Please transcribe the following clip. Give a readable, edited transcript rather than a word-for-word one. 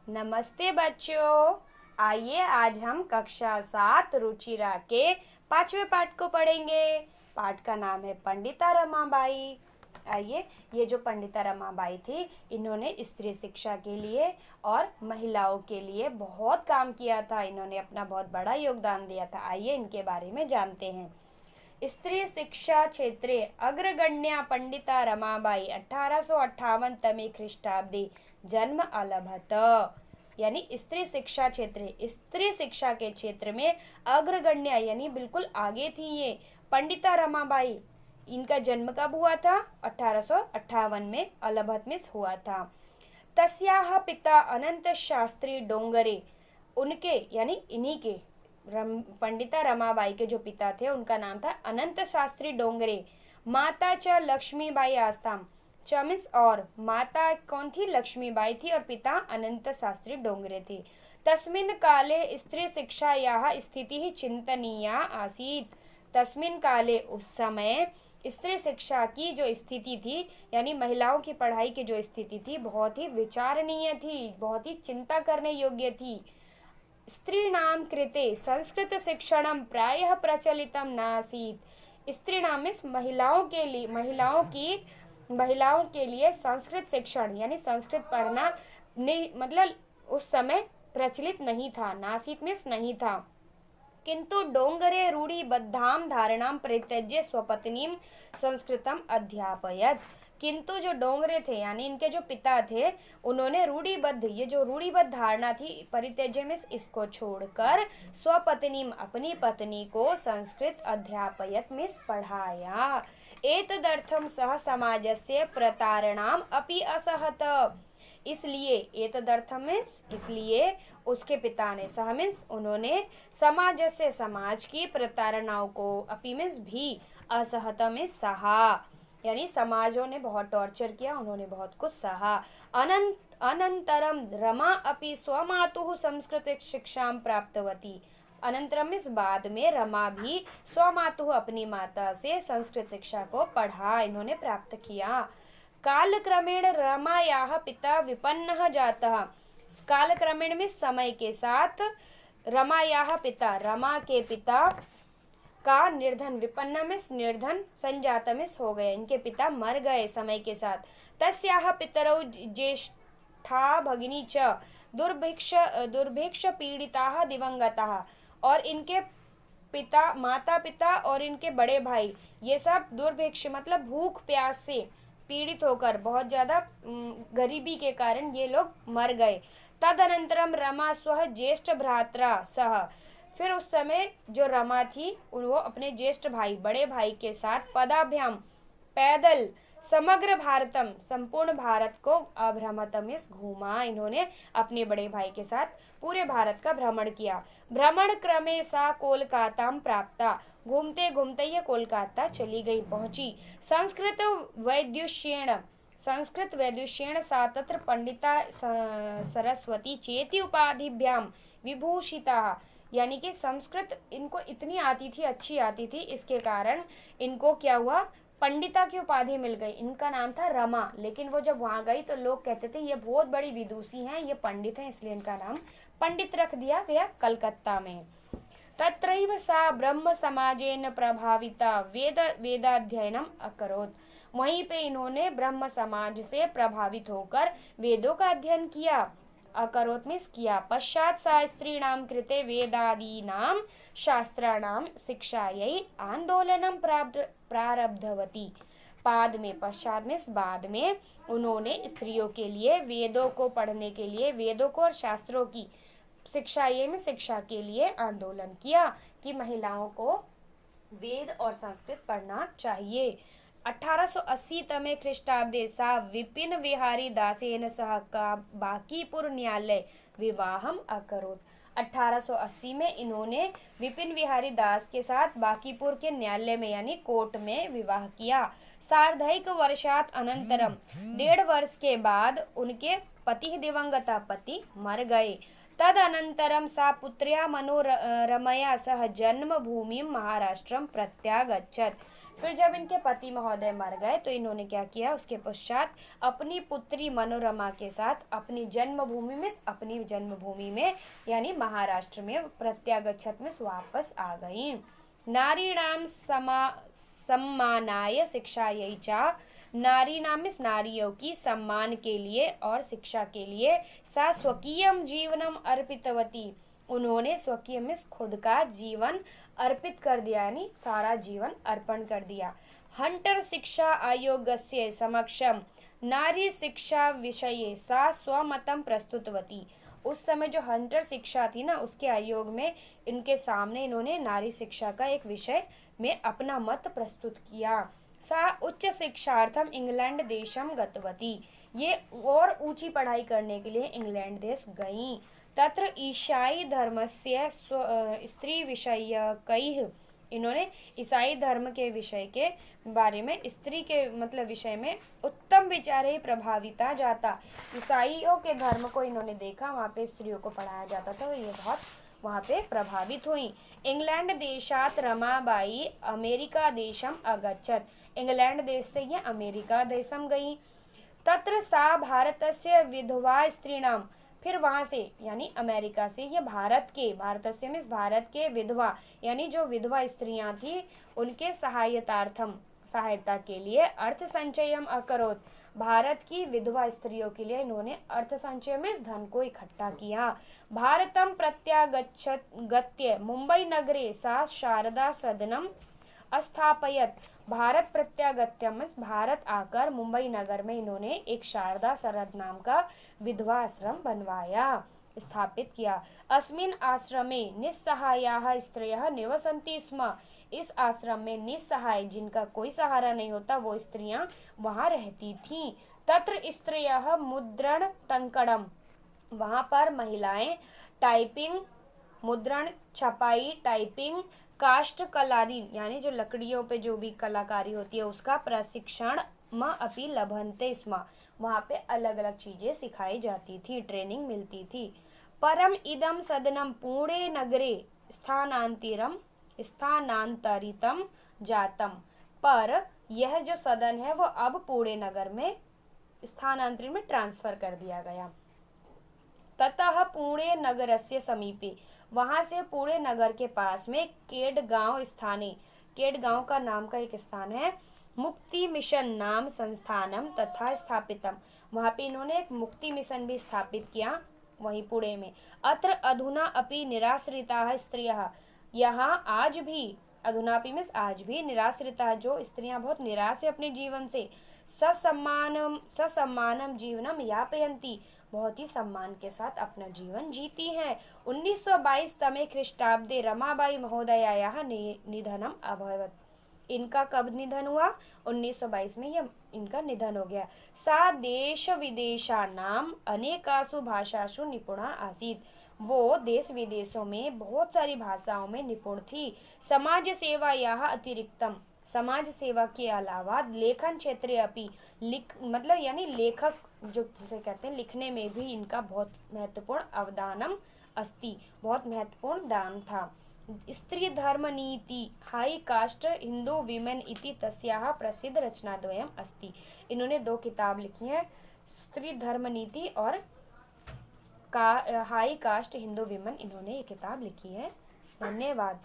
नमस्ते बच्चों। आइए आज हम कक्षा 7 रुचिरा के 5वें पाठ को पढ़ेंगे। पाठ का नाम है पंडिता रमाबाई। आइए, ये जो पंडिता रमाबाई थी, इन्होंने स्त्री शिक्षा के लिए और महिलाओं के लिए बहुत काम किया था। इन्होंने अपना बहुत बड़ा योगदान दिया था। आइए इनके बारे में जानते हैं। स्त्री शिक्षा क्षेत्रे अग्रगण्या पंडिता रमाबाई 1858 तमे ख्रीष्टाब्दी जन्म अलभत। यानी स्त्री शिक्षा के क्षेत्र में अग्रगण्य यानी बिल्कुल आगे थी ये पंडिता रमाबाई। इनका जन्म कब हुआ था? 1858 में अलभत में हुआ था। तस्याह पिता अनंत शास्त्री डोंगरे, उनके यानी इन्हीं के पंडिता रमाबाई के जो पिता थे उनका नाम था अनंत शास्त्री डोंगरे। माता च लक्ष्मीबाई आस्ताम, चमिस और माता कौन थी? लक्ष्मीबाई थी और पिता अनंत शास्त्री डोंगरे थे। तस्मिन् काले स्त्री शिक्षायाः स्थिति ही चिंतनीया आसीत। तस्मिन् काले, उस समय स्त्री शिक्षा की जो स्थिति थी यानी महिलाओं की पढ़ाई की जो स्थिति थी बहुत ही विचारणीय थी, बहुत ही चिंता करने योग्य थी। स्त्रीणाम कृते संस्कृत शिक्षणम प्रायः प्रचलितम नासीत। स्त्रीणाम में महिलाओं के लिए संस्कृत शिक्षण यानी संस्कृत पढ़ना मतलब उस समय प्रचलित नहीं था। नासीत में नहीं था। किंतु डोंगरे रूढ़िबद्धाम धारणाम परित्यज्य स्वपत्नीम संस्कृतम अध्यापयत। किंतु जो डोंगरे थे यानी इनके जो पिता थे, उन्होंने रूढ़िबद्ध धारणा थी परित्यज्य में इसको छोड़कर स्वपत्नीम अपनी पत्नी को संस्कृत अध्यापयत में पढ़ाया। एतदर्थम सह समाजस्य प्रतारणाम अपि असहत। इसलिए उसके पिता ने उन्होंने समाज की प्रताड़नाओं को अपि भी असहत में सहा। यानी समाजों ने बहुत टॉर्चर किया, उन्होंने बहुत कुछ सहा। अनंतरम रमा अपि स्वमातुः संस्कृत शिक्षा प्राप्तवती। अनंतरम इस बाद में रमा भी स्वमातुः अपनी माता से संस्कृत शिक्षा को पढ़ा, इन्होंने प्राप्त किया। कालक्रमेण रमायाः पिता विपन्नः जातः। कालक्रमेण में समय के साथ रमा के पिता का निर्धन, विपन्न में निर्धन, संजात में हो गए, इनके पिता मर गए समय के साथ। तस्याः पितरौ ज्येष्ठा भगिनी च दुर्भिक्ष पीड़िताः दिवंगताः। और इनके माता पिता और इनके बड़े भाई ये सब दुर्भिक्ष मतलब भूख प्यास से पीड़ित होकर बहुत ज्यादा गरीबी के कारण ये लोग मर गए। तदनंतरम रमा स्व ज्येष्ठ भ्रात्रा सह। फिर उस समय जो रमा थी वो अपने ज्येष्ठ भाई बड़े भाई के साथ पदाभ्याम पैदल समग्र भारतम संपूर्ण भारत को अभ्रमतम घूमा। इन्होंने अपने बड़े भाई के साथ पूरे भारत का भ्रमण किया। भ्रमण क्रमे सा कोलकाताम प्राप्ता। घूमते घूमते ये कोलकाता चली गई, पहुंची। संस्कृत वैदुष्येण सा तत्र पंडिता सरस्वती चेति उपाधिभ्याम विभूषिता। यानी कि संस्कृत इनको इतनी आती थी, अच्छी आती थी, इसके कारण इनको क्या हुआ? पंडिता की उपाधि मिल गई। इनका नाम था रमा, लेकिन वो जब वहां गई तो लोग कहते थे ये बहुत बड़ी विदुषी हैं, ये पंडित हैं, इसलिए इनका नाम पंडित रख दिया गया कलकत्ता में। तत्रैव सा ब्रह्म समाजेन प्रभाविता वेदाध्ययनम अकरोत्। वहीं पे इन्होंने ब्रह्म समाज से प्रभावित होकर वेदों का अध्ययन किया। अकरोत् में किया। पश्चात सा स्त्रीणाम कृते वेदादीनाम शास्त्राणाम शिक्षायै आंदोलनम प्रारब्धवती। बाद में उन्होंने स्त्रियों के लिए वेदों को पढ़ने के लिए, वेदों को और शास्त्रों की शिक्षा के लिए आंदोलन किया कि महिलाओं को वेद और संस्कृत पढ़ना चाहिए। 1880 तमे ख्रीष्टाब्दे सा विपिन विहारी दासेन सह का बांकीपुर न्यायालय विवाहम अकरोत्। 1880 में इन्होंने विपिन विहारी दास के साथ बांकीपुर के न्यायालय में यानी कोर्ट में विवाह किया। सार्धैक वर्षात अनंतरम, 1.5 वर्ष के बाद उनके पति दिवंगता पति मर गए। तदनंतरम सा पुत्र्या मनोरमया सह जन्मभूमिं महाराष्ट्रम प्रत्यागच्छत्। फिर जब इनके पति महोदय मर गए तो इन्होंने क्या किया, उसके पश्चात अपनी पुत्री मनोरमा के साथ अपनी जन्मभूमि में यानी महाराष्ट्र में प्रत्यागच्छत में वापस आ गई। नारीणाम सम्मानाय शिक्षायै च, नारी नाम इस नारियों की सम्मान के लिए और शिक्षा के लिए सा स्वकीयम जीवनम अर्पितवती, उन्होंने स्वकीय में खुद का जीवन अर्पित कर दिया यानी सारा जीवन अर्पण कर दिया। हंटर शिक्षा आयोगस्य समक्षम नारी शिक्षा विषये सा स्वमतम प्रस्तुतवती, उस समय जो हंटर शिक्षा थी ना उसके आयोग में इनके सामने इन्होंने नारी शिक्षा का एक विषय में अपना मत प्रस्तुत किया। सा उच्च शिक्षार्थम इंग्लैंड देशम गतवती, ये और ऊंची पढ़ाई करने के लिए इंग्लैंड देश गईं। तत्र ईसाई धर्मस्य स्त्री विषयकैः, इन्होंने ईसाई धर्म के विषय के बारे में स्त्री के मतलब विषय में उत्तम विचारे प्रभाविता जाता, ईसाइयों के धर्म को इन्होंने देखा, वहाँ पे स्त्रियों को पढ़ाया जाता था, ये बहुत वहाँ पे प्रभावित हुई। इंग्लैंड देशात रमाबाई अमेरिका देशम अगच्छत, इंग्लैंड देश से ये अमेरिका देशम गई। तत्र सा भारतस्य विधवा स्त्रीणाम, फिर वहां से यानी अमेरिका से ये भारत से मीन्स भारत के विधवा यानी जो विधवा स्त्रियां थी उनके सहायता के लिए अर्थ संचयम अकरोत, भारत की विधवा स्त्रियों के लिए इन्होंने अर्थ संचय में धन को इकट्ठा किया। भारतम प्रत्यागत्य मुंबई नगरे सा शारदा सदनम स्थापयत, भारत प्रत्यागत्यम भारत आकर मुंबई नगर में इन्होंने एक शारदा सरद नाम का विधवा आश्रम बनवाया, स्थापित किया। अस्मिन आश्रमे निस्सहायाः स्त्रियः निवसन्ति स्म, इस आश्रम में निस्सहाय जिनका कोई सहारा नहीं होता वो स्त्रियां वहां रहती थीं। तत्र स्त्रियः मुद्रण टंकड़म, वहां पर महिलाएं टाइपिंग, मुद्रण छपाई, टाइपिंग, काष्ठ कलादि यानी जो लकड़ियों पे जो भी कलाकारी होती है उसका प्रशिक्षण अपि लभन्ते स्म, वहाँ पे अलग अलग चीजें सिखाई जाती थी, ट्रेनिंग मिलती थी। परम इदम सदनम पुणे नगरे स्थानांतरितम जातम, पर यह जो सदन है वो अब पुणे नगर में स्थानांतरित में ट्रांसफर कर दिया गया। ततः पुणे नगरस्य समीपे, वहां से पुणे नगर के पास में केडगांव स्थाने, केडगांव का नाम का एक स्थान है, मुक्ति मिशन नाम संस्थानम तथा स्थापितम, वहां पे इन्होंने एक मुक्ति मिशन भी स्थापित किया वहीं पुणे में। अत्र अधुना अपि निराश्रिताः स्त्रियः, यहाँ आज भी अधुनापि में आज भी निराश्रिता जो स्त्रियां बहुत निराश है अपने जीवन से, ससम्मानम जीवनम यापयन्ति, बहुत ही सम्मान के साथ अपना जीवन जीती हैं। 1922 तमे ख्रीष्टाब्दे रमाबाई महोदयायाः निधनम अभवत्, इनका कब निधन हुआ, 1922 में यह इनका निधन हो गया। सा देश विदेशानाम अनेकासु भाषासु निपुणा आसीत्, वो देश विदेशों में बहुत सारी भाषाओं में निपुण थी। समाज सेवायाः अतिरिक्तम, समाज सेवा के अलावा लेखन क्षेत्रे अपि, मतलब यानी लेखक जो जिसे कहते हैं लिखने में भी इनका बहुत महत्वपूर्ण अवदानम अस्ति, बहुत महत्वपूर्ण दान था। स्त्री धर्म नीति हाई कास्ट हिंदू विमेन इति तस्याः प्रसिद्ध रचनाद्वयम् अस्ति, इन्होंने 2 किताब लिखी हैं, स्त्री धर्म नीति और हाई कास्ट हिंदू विमेन, इन्होंने ये किताब लिखी है। धन्यवाद।